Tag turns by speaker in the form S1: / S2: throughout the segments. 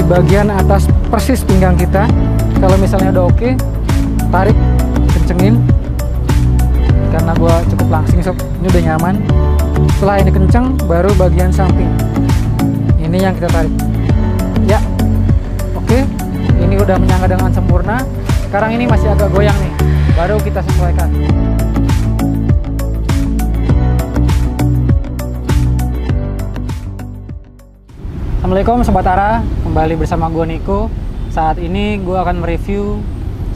S1: bagian atas persis pinggang kita. Kalau misalnya udah oke, tarik, kencengin. Karena gua cukup langsing sob, ini udah nyaman. Setelah ini kenceng, baru bagian samping. Ini yang kita tarik. Ya, oke. Ini udah menyangga dengan sempurna. Sekarang ini masih agak goyang nih, baru kita sesuaikan. Assalamualaikum Sobat Ara, kembali bersama gue Niko. Saat ini gue akan mereview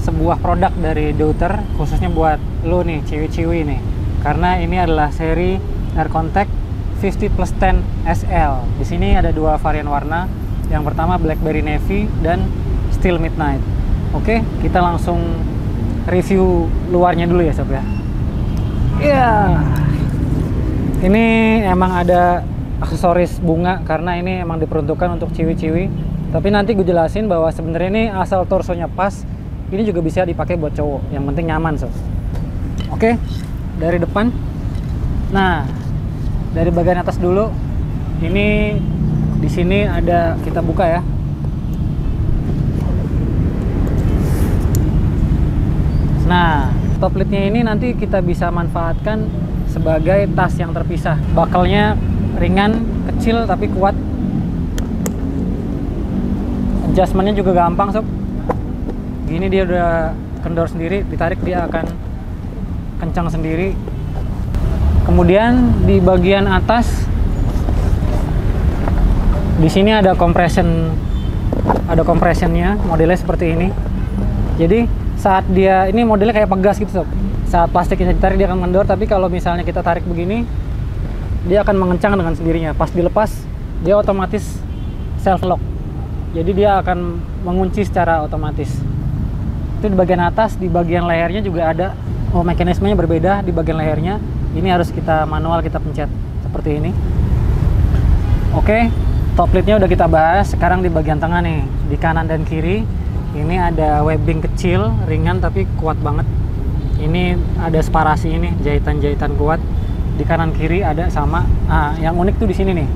S1: sebuah produk dari Deuter, khususnya buat lo nih, ciwi-ciwi nih. Karena ini adalah seri Air Contact 50+10 SL. Di sini ada dua varian warna. Yang pertama Blackberry Navy dan Steel Midnight. Oke, kita langsung review luarnya dulu ya Sob ya. Iya. Ini emang ada aksesoris bunga karena ini emang diperuntukkan untuk ciwi-ciwi. Tapi nanti gue jelasin bahwa sebenarnya ini asal torsonya pas, ini juga bisa dipakai buat cowok. Yang penting nyaman Sob. Oke, dari depan. Nah, dari bagian atas dulu. Ini di sini ada, kita buka ya. Nah, top lidnya ini nanti kita bisa manfaatkan sebagai tas yang terpisah. Bakalnya ringan, kecil tapi kuat. Adjustmentnya juga gampang Sob. Gini dia udah kendor sendiri, ditarik dia akan kencang sendiri. Kemudian di bagian atas, di sini ada compressionnya, modelnya seperti ini. Jadi saat dia, ini modelnya kayak pegas gitu Sob. Saat plastiknya ditarik dia akan mengendor, tapi kalau misalnya kita tarik begini, dia akan mengencang dengan sendirinya. Pas dilepas, dia otomatis self lock. Jadi dia akan mengunci secara otomatis. Itu di bagian atas. Di bagian lehernya juga ada, mekanismenya berbeda. Di bagian lehernya ini harus kita manual, kita pencet seperti ini. Oke, top lidnya udah kita bahas. Sekarang di bagian tengah nih, di kanan dan kiri ini ada webbing kecil, ringan tapi kuat banget. Ini ada separasi ini, jahitan-jahitan kuat. Di kanan kiri ada sama. Nah, yang unik tuh di sini nih.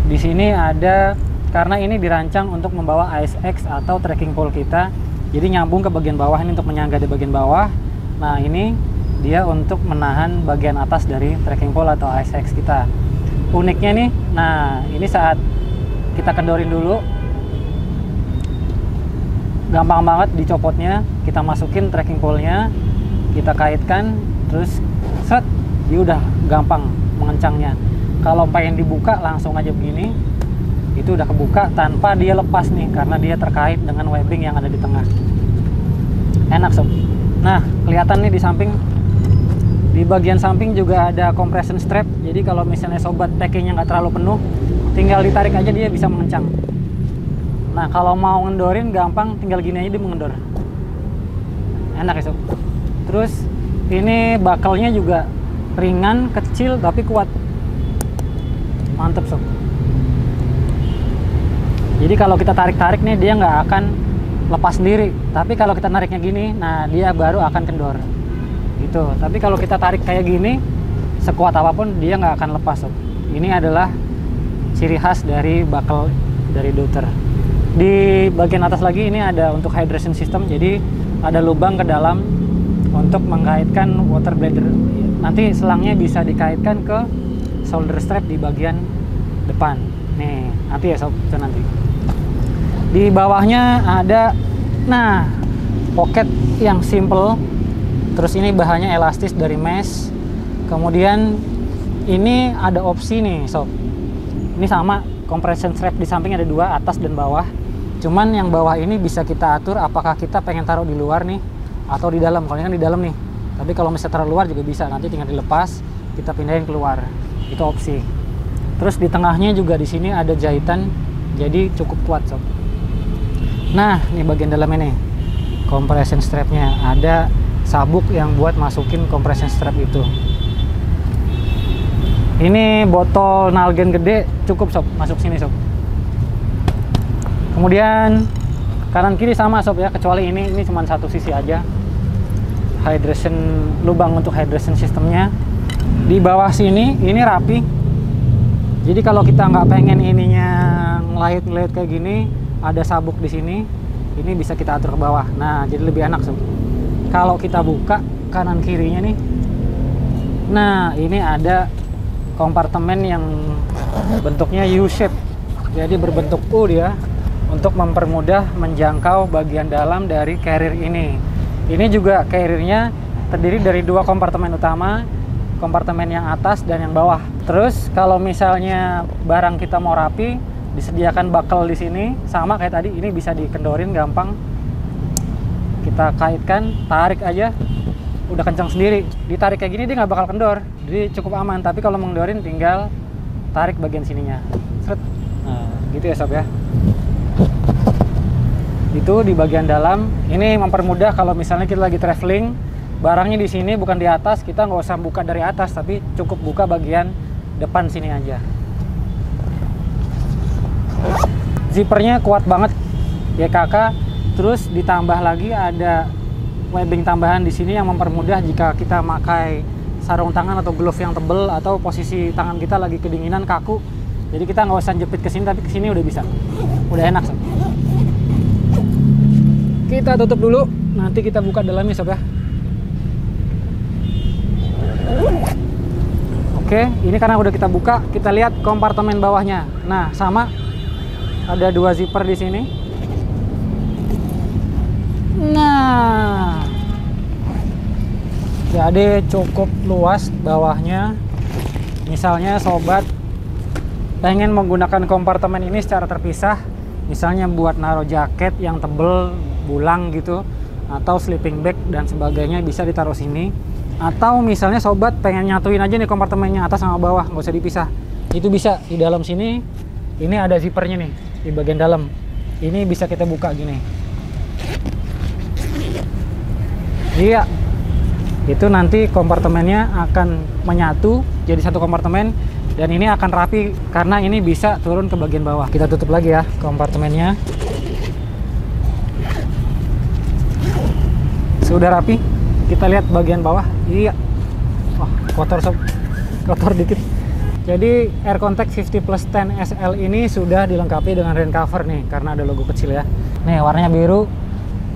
S1: Di sini ada, karena ini dirancang untuk membawa ASX atau trekking pole kita. Jadi nyambung ke bagian bawah ini untuk menyangga di bagian bawah. Nah, ini dia untuk menahan bagian atas dari trekking pole atau ASX kita. Uniknya nih, nah ini saat kita kendorin dulu, gampang banget dicopotnya. Kita masukin trekking pole-nya, kita kaitkan, terus set, dia udah gampang mengencangnya. Kalau pengen dibuka langsung aja begini, itu udah kebuka tanpa dia lepas nih, karena dia terkait dengan webbing yang ada di tengah. Enak Sob. Nah, kelihatan nih di samping, di bagian samping juga ada compression strap. Jadi kalau misalnya sobat packingnya nggak terlalu penuh, tinggal ditarik aja dia bisa mengencang. Nah, kalau mau ngendorin gampang, tinggal gini aja dia mengendor. Enak ya Sob. Terus ini bakalnya juga ringan, kecil tapi kuat. Mantep Sob. Jadi kalau kita tarik-tarik nih, dia nggak akan lepas sendiri. Tapi kalau kita nariknya gini, nah dia baru akan kendor gitu. Tapi kalau kita tarik kayak gini, sekuat apapun dia nggak akan lepas Sob. Ini adalah ciri khas dari bakal dari Deuter. Di bagian atas lagi ini ada untuk hydration system. Jadi ada lubang ke dalam untuk mengkaitkan water bladder. Nanti selangnya bisa dikaitkan ke shoulder strap di bagian depan. Nih, nanti ya Sob, itu nanti. Di bawahnya ada, nah, pocket yang simple. Terus ini bahannya elastis dari mesh. Kemudian ini ada opsi nih Sob. Ini sama, compression strap di samping ada dua, atas dan bawah. Cuman yang bawah ini bisa kita atur apakah kita pengen taruh di luar nih atau di dalam. Kalau ini kan di dalam nih. Tapi kalau misalnya taruh luar juga bisa. Nanti tinggal dilepas, kita pindahin keluar. Itu opsi. Terus di tengahnya juga di sini ada jahitan, jadi cukup kuat Sob. Nah, ini bagian dalamnya nih, compression strapnya. Ada sabuk yang buat masukin compression strap itu. Ini botol Nalgen gede, cukup Sob, masuk sini Sob. Kemudian kanan kiri sama Sob ya, kecuali ini cuma satu sisi aja. Hydration, lubang untuk hydration sistemnya. Di bawah sini ini rapi. Jadi kalau kita nggak pengen ininya ngelahit-ngelahit kayak gini, ada sabuk di sini, ini bisa kita atur ke bawah. Nah, jadi lebih enak sob. Kalau kita buka kanan kirinya nih, nah ini ada kompartemen yang bentuknya U-shape, jadi berbentuk U dia, untuk mempermudah menjangkau bagian dalam dari carrier ini. Ini juga carriernya terdiri dari 2 kompartemen utama, kompartemen yang atas dan yang bawah. Terus kalau misalnya barang kita mau rapi, disediakan buckle di sini, sama kayak tadi, ini bisa dikendorin gampang. Kita kaitkan, tarik aja, udah kencang sendiri. Ditarik kayak gini dia nggak bakal kendor, jadi cukup aman. Tapi kalau mengendorin tinggal tarik bagian sininya. Seret. Nah, gitu ya sob ya. Itu di bagian dalam. Ini mempermudah kalau misalnya kita lagi traveling, barangnya di sini bukan di atas, kita nggak usah buka dari atas, tapi cukup buka bagian depan sini aja. Zippernya kuat banget YKK, terus ditambah lagi ada webbing tambahan di sini yang mempermudah jika kita pakai sarung tangan atau glove yang tebel, atau posisi tangan kita lagi kedinginan kaku, jadi kita nggak usah jepit ke sini, tapi ke sini udah bisa, udah enak sob. Kita tutup dulu, nanti kita buka dalamnya sob ya. Oke, ini karena udah kita buka, kita lihat kompartemen bawahnya. Nah, sama, ada 2 zipper di sini. Nah, jadi cukup luas bawahnya. Misalnya sobat pengen menggunakan kompartemen ini secara terpisah, misalnya buat naruh jaket yang tebel, bulang gitu, atau sleeping bag dan sebagainya, bisa ditaruh sini. Atau misalnya sobat pengen nyatuin aja nih kompartemennya atas sama bawah, nggak usah dipisah, itu bisa. Di dalam sini ini ada zippernya nih di bagian dalam, ini bisa kita buka gini. Iya, itu nanti kompartemennya akan menyatu jadi satu kompartemen, dan ini akan rapi karena ini bisa turun ke bagian bawah. Kita tutup lagi ya kompartemennya. Sudah rapi, kita lihat bagian bawah. Iya, wah kotor sob, kotor dikit. Jadi Air Contact 50+10 SL ini sudah dilengkapi dengan rain cover nih, karena ada logo kecil ya. Nih warnanya biru,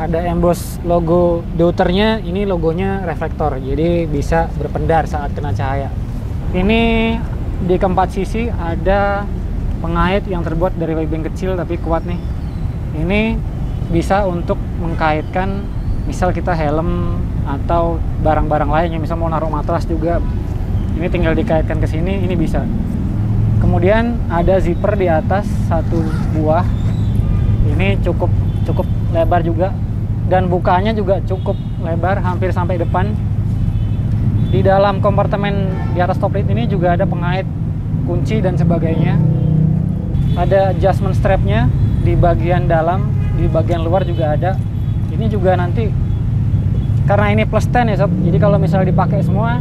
S1: ada emboss logo deuternya, ini logonya reflektor, jadi bisa berpendar saat kena cahaya. Ini di keempat sisi ada pengait yang terbuat dari webbing kecil tapi kuat nih. Ini bisa untuk mengkaitkan misal kita helm atau barang-barang lainnya, misal mau naruh matras juga. Ini tinggal dikaitkan ke sini, ini bisa. Kemudian ada zipper di atas 1 buah. Ini cukup lebar juga, dan bukanya juga cukup lebar, hampir sampai depan. Di dalam kompartemen di atas top lid ini juga ada pengait kunci dan sebagainya. Ada adjustment strapnya di bagian dalam, di bagian luar juga ada. Ini juga nanti karena ini +10 ya sob, jadi kalau misalnya dipakai semua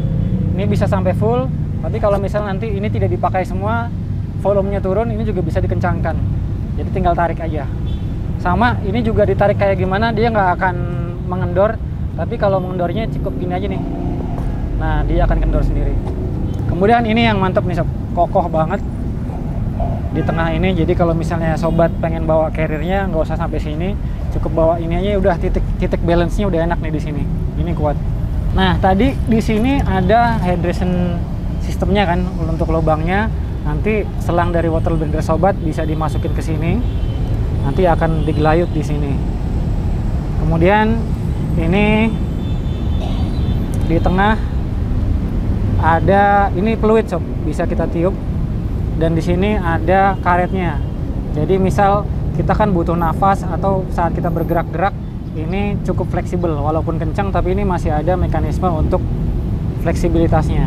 S1: ini bisa sampai full, tapi kalau misalnya nanti ini tidak dipakai semua, volumenya turun, ini juga bisa dikencangkan, jadi tinggal tarik aja. Sama, ini juga ditarik kayak gimana, dia nggak akan mengendor, tapi kalau mengendornya cukup gini aja nih. Nah, dia akan kendor sendiri. Kemudian ini yang mantap nih sob, kokoh banget di tengah ini, jadi kalau misalnya sobat pengen bawa carriernya nggak usah sampai sini, cukup bawa ini aja udah, titik balance-nya udah enak nih di sini. Ini kuat. Nah, tadi di sini ada hydration sistemnya kan untuk lubangnya. Nanti selang dari water blender sobat bisa dimasukin ke sini. Nanti akan digelayut di sini. Kemudian ini di tengah ada ini fluid sob, bisa kita tiup. Dan di sini ada karetnya. Jadi misal kita kan butuh nafas atau saat kita bergerak-gerak, ini cukup fleksibel, walaupun kencang tapi ini masih ada mekanisme untuk fleksibilitasnya.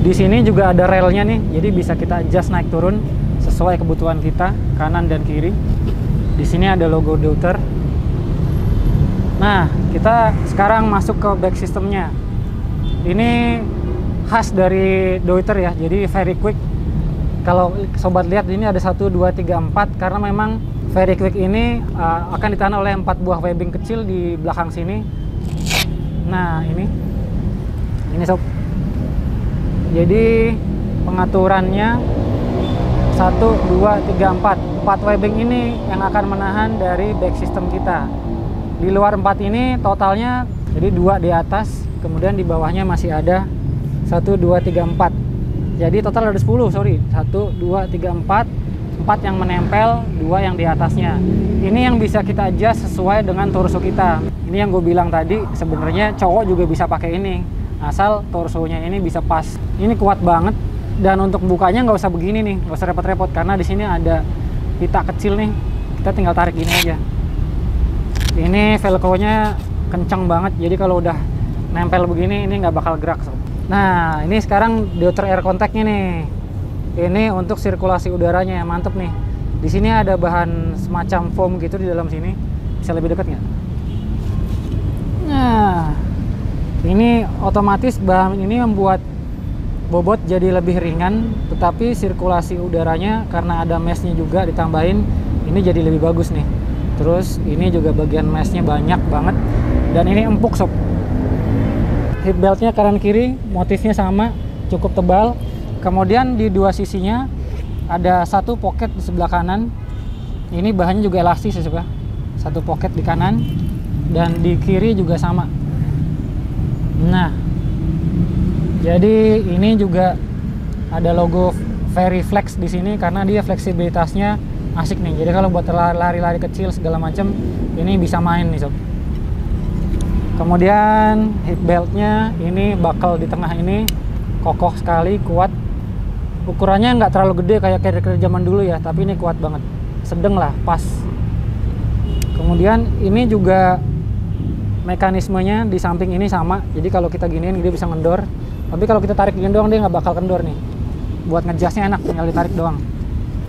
S1: Di sini juga ada relnya nih, jadi bisa kita adjust naik turun sesuai kebutuhan kita, kanan dan kiri. Di sini ada logo deuter. Nah, kita sekarang masuk ke back systemnya. Ini khas dari deuter ya, jadi very quick. Kalau sobat lihat ini ada 1, 2, 3, 4, karena memang very quick ini akan ditahan oleh 4 buah webbing kecil di belakang sini. Nah, ini sob. Jadi pengaturannya 1, 2, 3, 4. 4 webbing ini yang akan menahan dari back system kita. Di luar 4 ini totalnya, jadi 2 di atas, kemudian di bawahnya masih ada 1, 2, 3, 4. Jadi total ada 10, sorry. 1, 2, 3, 4. 4 yang menempel, 2 yang di atasnya. Ini yang bisa kita adjust sesuai dengan torso kita. Ini yang gue bilang tadi, sebenarnya cowok juga bisa pakai ini, asal torsonya ini bisa pas. Ini kuat banget, dan untuk bukanya nggak usah begini nih, nggak usah repot-repot, karena di sini ada pita kecil nih. Kita tinggal tarik gini aja. Ini velcro-nya kencang banget, jadi kalau udah nempel begini, ini nggak bakal gerak. Nah, ini sekarang deuter air contact-nya nih. Ini untuk sirkulasi udaranya, mantep nih. Di sini ada bahan semacam foam gitu di dalam sini. Bisa lebih dekat nggak? Nah, ini otomatis bahan ini membuat bobot jadi lebih ringan, tetapi sirkulasi udaranya karena ada mesh-nya juga ditambahin, ini jadi lebih bagus nih. Terus ini juga bagian mesh-nya banyak banget, dan ini empuk sob. Hip belt-nya kanan kiri motifnya sama, cukup tebal. Kemudian di dua sisinya ada satu pocket di sebelah kanan. Ini bahannya juga elastis ya sob. Satu pocket di kanan dan di kiri juga sama. Nah, jadi ini juga ada logo Very Flex di sini karena dia fleksibilitasnya asik nih. Jadi kalau buat lari-lari kecil segala macam, ini bisa main nih sob. Kemudian hip beltnya ini buckle di tengah ini kokoh sekali, kuat. Ukurannya nggak terlalu gede kayak carrier zaman dulu ya, tapi ini kuat banget, sedang lah, pas. Kemudian ini juga mekanismenya di samping ini sama, jadi kalau kita giniin dia bisa ngendor. Tapi kalau kita tarik gini doang dia nggak bakal kendor nih. Buat ngejasnya enak, tinggal ditarik doang.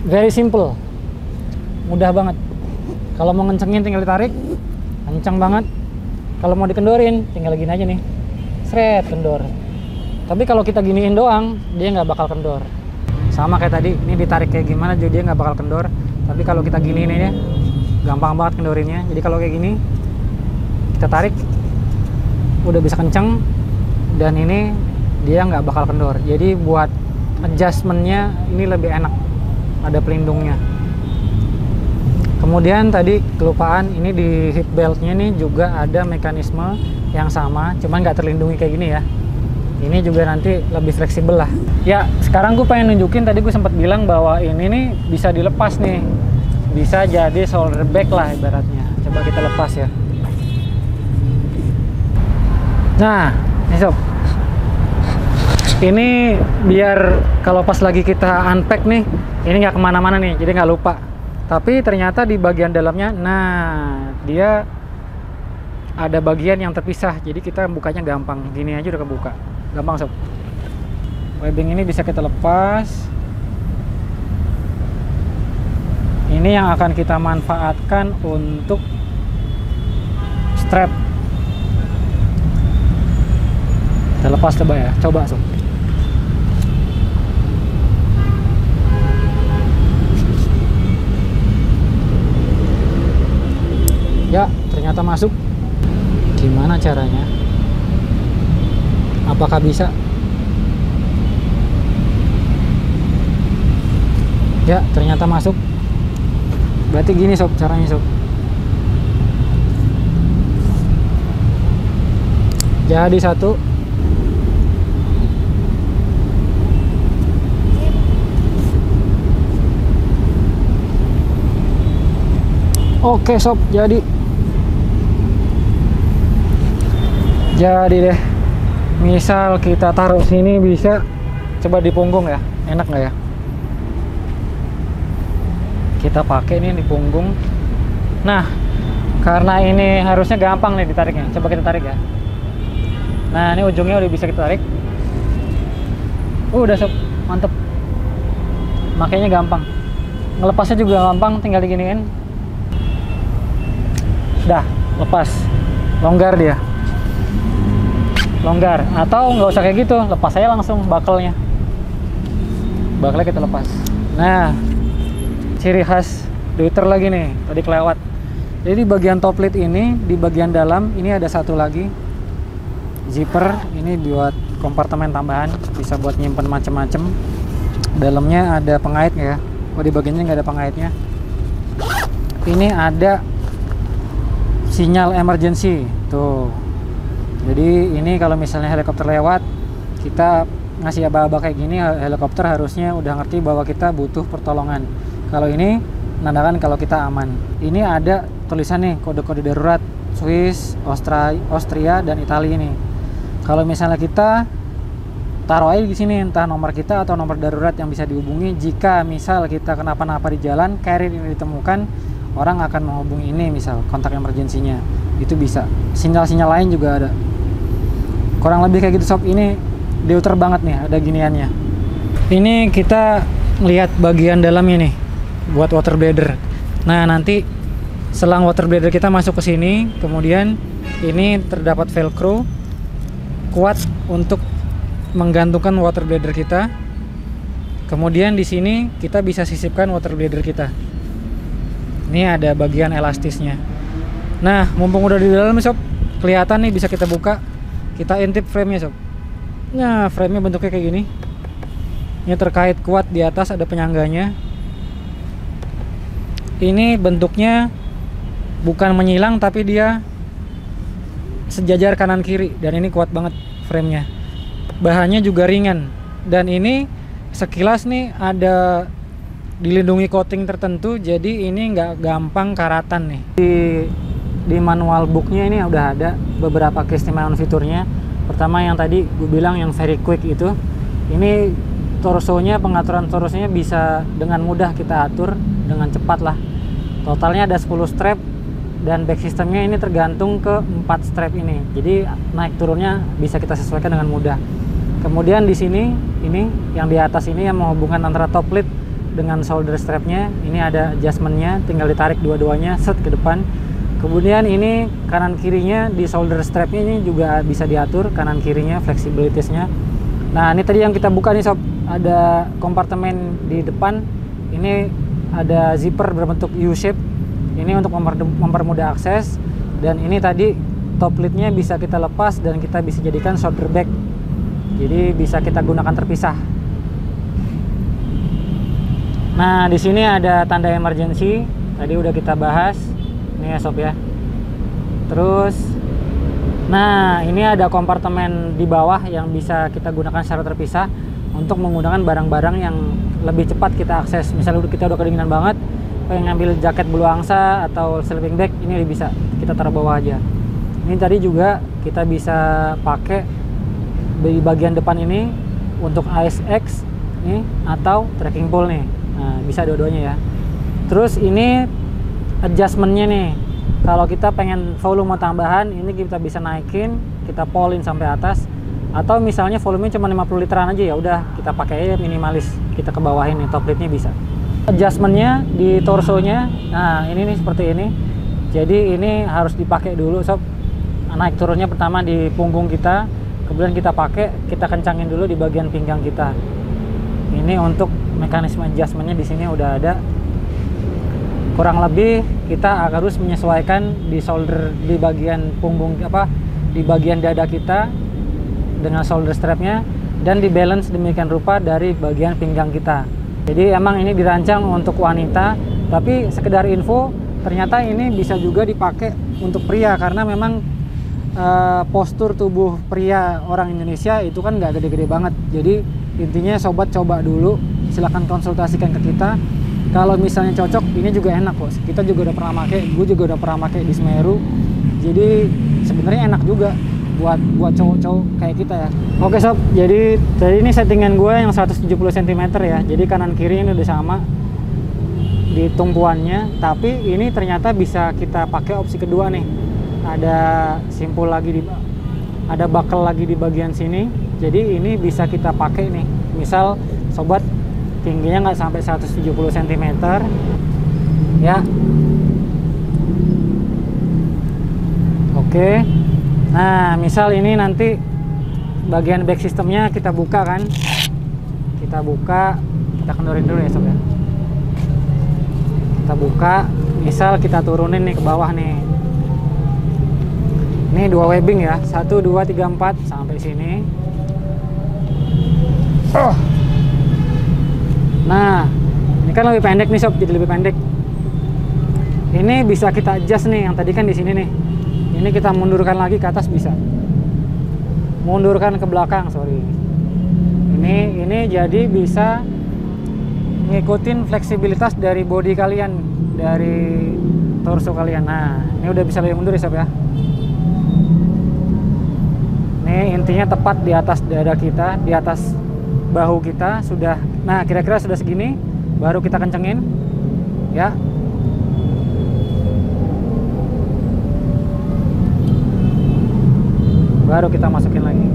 S1: Very simple, mudah banget. Kalau mau ngencengin tinggal ditarik, kenceng banget. Kalau mau dikendorin tinggal gini aja nih, seret, kendor. Tapi kalau kita giniin doang dia nggak bakal kendor. Sama kayak tadi, ini ditarik kayak gimana juga dia nggak bakal kendor. Tapi kalau kita giniin aja, gampang banget kendorinnya. Jadi kalau kayak gini kita tarik udah bisa kenceng, dan ini dia nggak bakal kendor. Jadi buat adjustmentnya ini lebih enak, ada pelindungnya. Kemudian tadi kelupaan, ini di hip beltnya nih juga ada mekanisme yang sama, cuman nggak terlindungi kayak gini ya. Ini juga nanti lebih fleksibel lah. Ya, sekarang gue pengen nunjukin, tadi gue sempat bilang bahwa ini nih bisa dilepas nih, bisa jadi shoulder bag lah ibaratnya. Coba kita lepas ya. Nah, ini sob, ini biar kalau pas lagi kita unpack nih, ini nggak kemana-mana nih, jadi nggak lupa. Tapi ternyata di bagian dalamnya, nah dia ada bagian yang terpisah, jadi kita bukanya gampang. Gini aja udah kebuka, gampang sob. Webbing ini bisa kita lepas. Ini yang akan kita manfaatkan untuk strap. Kita lepas coba ya, coba sob. Ya, ternyata masuk. Gimana caranya? Apakah bisa? Ya, ternyata masuk. Berarti gini sob caranya sob. Jadi satu. Oke sob, jadi deh. Misal kita taruh sini bisa, coba di punggung ya, enak nggak ya? Kita pakai nih di punggung. Nah, karena ini harusnya gampang nih ditariknya, coba kita tarik ya. Nah, ini ujungnya udah bisa kita tarik. Udah sob, mantep. Makanya gampang, ngelepasnya juga gampang, tinggal diginiin. Dah, lepas, longgar dia, longgar. Atau nggak usah kayak gitu, lepas aja langsung bakelnya kita lepas. Nah, ciri khas deuter lagi nih, tadi kelewat. Jadi bagian top lid ini, di bagian dalam ini ada satu lagi zipper. Ini buat kompartemen tambahan, bisa buat nyimpen macem-macem. Dalamnya ada pengait ya. Oh, di bagiannya nggak ada pengaitnya. ini ada sinyal emergency tuh. Jadi ini kalau misalnya helikopter lewat, kita ngasih aba-aba kayak gini, helikopter harusnya udah ngerti bahwa kita butuh pertolongan. Kalau ini menandakan kalau kita aman. Ini ada tulisan nih kode-kode darurat Swiss, Austria dan Italia ini. Kalau misalnya kita taruh aja di sini entah nomor kita atau nomor darurat yang bisa dihubungi jika misal kita kenapa-napa di jalan, carrier ini ditemukan, orang akan menghubungi ini misal kontak emergensinya. Itu bisa. Sinyal-sinyal lain juga ada. Kurang lebih kayak gitu sob. Ini deuter banget nih, ada giniannya. Ini kita lihat bagian dalamnya nih buat water bladder. Nah, nanti selang water bladder kita masuk ke sini, kemudian ini terdapat velcro kuat untuk menggantungkan water bladder kita. Kemudian di sini kita bisa sisipkan water bladder kita. Ini ada bagian elastisnya. Nah, mumpung udah di dalam sob, kelihatan nih bisa kita buka. Kita intip frame-nya sob. Nah, frame-nya bentuknya kayak gini. Ini terkait kuat, di atas ada penyangganya. Ini bentuknya bukan menyilang tapi dia sejajar kanan kiri, dan ini kuat banget frame-nya. Bahannya juga ringan, dan ini sekilas nih ada dilindungi coating tertentu, jadi ini nggak gampang karatan nih. Di manual booknya ini udah ada beberapa keistimewaan fiturnya. Pertama yang tadi gue bilang yang very quick itu, ini torsonya, pengaturan torsonya bisa dengan mudah kita atur dengan cepat lah. Totalnya ada 10 strap dan back systemnya ini tergantung ke 4 strap ini. Jadi naik turunnya bisa kita sesuaikan dengan mudah. Kemudian di sini ini yang di atas ini yang menghubungkan antara top lid dengan shoulder strapnya, ini ada adjustmentnya, tinggal ditarik dua-duanya set ke depan. Kemudian ini kanan kirinya di shoulder strapnya ini juga bisa diatur kanan kirinya, flexibilitasnya. Nah, ini tadi yang kita buka nih sob, ada kompartemen di depan. Ini ada zipper berbentuk U-shape. Ini untuk mempermudah akses. Dan ini tadi top lidnya bisa kita lepas dan kita bisa jadikan shoulder bag. Jadi bisa kita gunakan terpisah. Nah, di sini ada tanda emergency. Tadi udah kita bahas. Ini ya sob ya. Terus nah, ini ada kompartemen di bawah yang bisa kita gunakan secara terpisah untuk menggunakan barang-barang yang lebih cepat kita akses. Misalnya kita udah kedinginan banget, pengen ngambil jaket bulu angsa atau sleeping bag, ini bisa kita taruh bawah aja. Ini tadi juga kita bisa pakai di bagian depan ini untuk ASX nih atau trekking pole nih. Nah, bisa dua-duanya ya. Terus ini adjustmentnya nih, kalau kita pengen volume tambahan, ini kita bisa naikin, kita polin sampai atas. Atau misalnya volumenya cuma 50 literan aja, ya udah kita pakai aja minimalis, kita ke bawahin nih, top lidnya bisa. Adjustmentnya di torsonya, nah ini nih seperti ini. Jadi ini harus dipakai dulu sob. Naik turunnya pertama di punggung kita, kemudian kita pakai, kita kencangin dulu di bagian pinggang kita. Ini untuk mekanisme adjustmentnya di sini udah ada. Kurang lebih kita harus menyesuaikan di shoulder, di bagian punggung di bagian dada kita dengan shoulder strapnya, dan di balance demikian rupa dari bagian pinggang kita. Jadi emang ini dirancang untuk wanita, tapi sekedar info, ternyata ini bisa juga dipakai untuk pria karena memang postur tubuh pria orang Indonesia itu kan nggak gede-gede banget. Jadi intinya sobat coba dulu, silahkan konsultasikan ke kita. Kalau misalnya cocok, ini juga enak kok. Kita juga udah pernah pakai, gue juga udah pernah pakai di Semeru. Jadi sebenarnya enak juga buat cowok-cowok kayak kita ya. Oke sob, jadi tadi ini settingan gue yang 170 cm ya. Jadi kanan kiri ini udah sama di tumpuannya. Tapi ini ternyata bisa kita pakai opsi kedua nih. Ada simpul lagi ada buckle lagi di bagian sini. Jadi ini bisa kita pakai nih. Misal sobat tingginya nggak sampai 170 cm ya. Oke. Nah, misal ini nanti bagian back systemnya kita buka kan. Kita buka, kita kendorin dulu ya sob ya. Kita buka, misal kita turunin nih ke bawah nih. Ini 2 webbing ya, 1, 2, 3, 4 sampai sini. Nah, ini kan lebih pendek nih sob, jadi lebih pendek. Ini bisa kita adjust nih, yang tadi kan di sini nih. Ini kita mundurkan lagi ke atas bisa. Mundurkan ke belakang, sorry. Ini jadi bisa ngikutin fleksibilitas dari body kalian, dari torso kalian. Nah, ini udah bisa lebih mundur ya sob ya. Ini intinya tepat di atas dada kita, di atas bahu kita sudah. Nah, kira-kira sudah segini, baru kita kencengin, ya. Baru kita masukin lagi.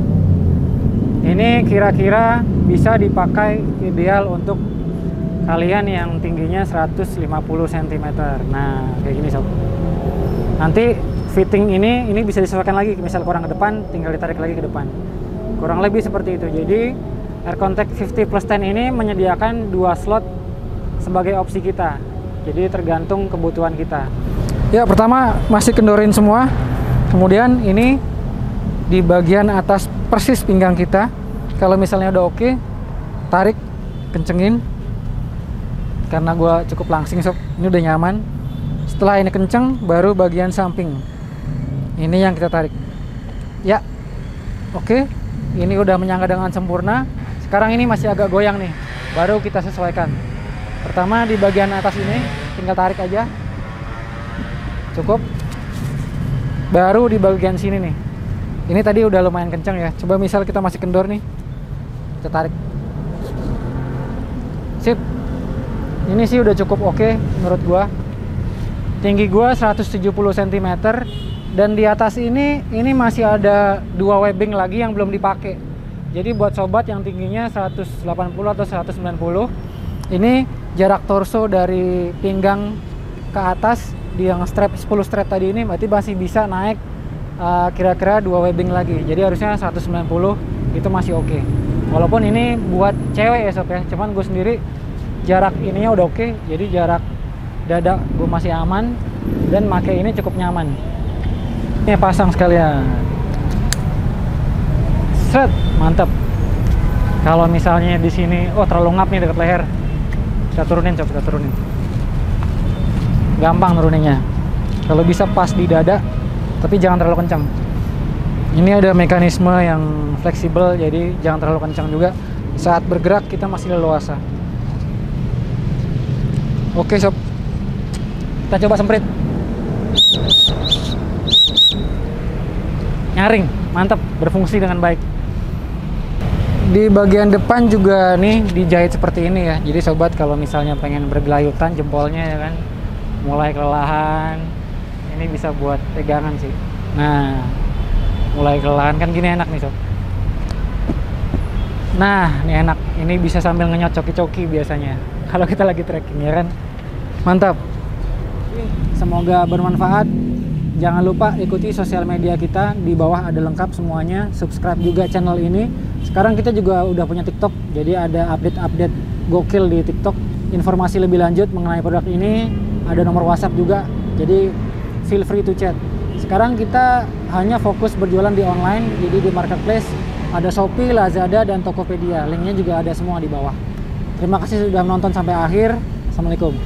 S1: Ini kira-kira bisa dipakai ideal untuk kalian yang tingginya 150 cm. Nah, kayak gini sob. Nanti fitting ini bisa disesuaikan lagi, misal kurang ke depan tinggal ditarik lagi ke depan, kurang lebih seperti itu. Jadi Air Contact 50 plus 10 ini menyediakan 2 slot sebagai opsi kita, jadi tergantung kebutuhan kita. Ya, pertama masih kendorin semua, kemudian ini di bagian atas persis pinggang kita. Kalau misalnya udah oke, tarik, kencengin, karena gua cukup langsing sob, ini udah nyaman. Setelah ini kenceng, baru bagian samping ini yang kita tarik. Ya, oke, ini udah menyangga dengan sempurna. Sekarang ini masih agak goyang nih, baru kita sesuaikan. Pertama di bagian atas ini tinggal tarik aja, cukup. Baru di bagian sini nih, ini tadi udah lumayan kenceng ya. Coba misal kita masih kendor nih, kita tarik, sip. Ini sih udah cukup oke menurut gua. Tinggi gua 170 cm, dan di atas ini masih ada 2 webbing lagi yang belum dipakai. Jadi buat sobat yang tingginya 180 atau 190, ini jarak torso dari pinggang ke atas di yang strap 10 strap tadi ini berarti masih bisa naik kira-kira 2 webbing lagi. Jadi harusnya 190 itu masih oke. Walaupun ini buat cewek ya sob ya, cuman gue sendiri jarak ininya udah oke, jadi jarak dada gue masih aman dan pakai ini cukup nyaman. Ini pasang sekalian, set, mantap. Kalau misalnya di sini, oh terlalu ngap nih dekat leher, kita turunin coba, kita turunin. Gampang nuruninnya. Kalau bisa pas di dada, tapi jangan terlalu kencang. Ini ada mekanisme yang fleksibel, jadi jangan terlalu kencang juga. Saat bergerak kita masih leluasa. Oke sob, kita coba semprit. Nyaring, mantap, berfungsi dengan baik. Di bagian depan juga nih dijahit seperti ini ya. Jadi sobat kalau misalnya pengen bergelayutan jempolnya ya kan, mulai kelelahan, ini bisa buat pegangan sih. Nah, mulai kelelahan kan gini enak nih sob. Nah, ini enak. Ini bisa sambil ngenyot coki-coki biasanya kalau kita lagi trekking ya kan. Mantap. Semoga bermanfaat. Jangan lupa ikuti sosial media kita, di bawah ada lengkap semuanya. Subscribe juga channel ini. Sekarang kita juga udah punya TikTok, jadi ada update-update gokil di TikTok. Informasi lebih lanjut mengenai produk ini, ada nomor WhatsApp juga. Jadi feel free to chat. Sekarang kita hanya fokus berjualan di online, jadi di marketplace ada Shopee, Lazada, dan Tokopedia. Linknya juga ada semua di bawah. Terima kasih sudah menonton sampai akhir. Assalamualaikum.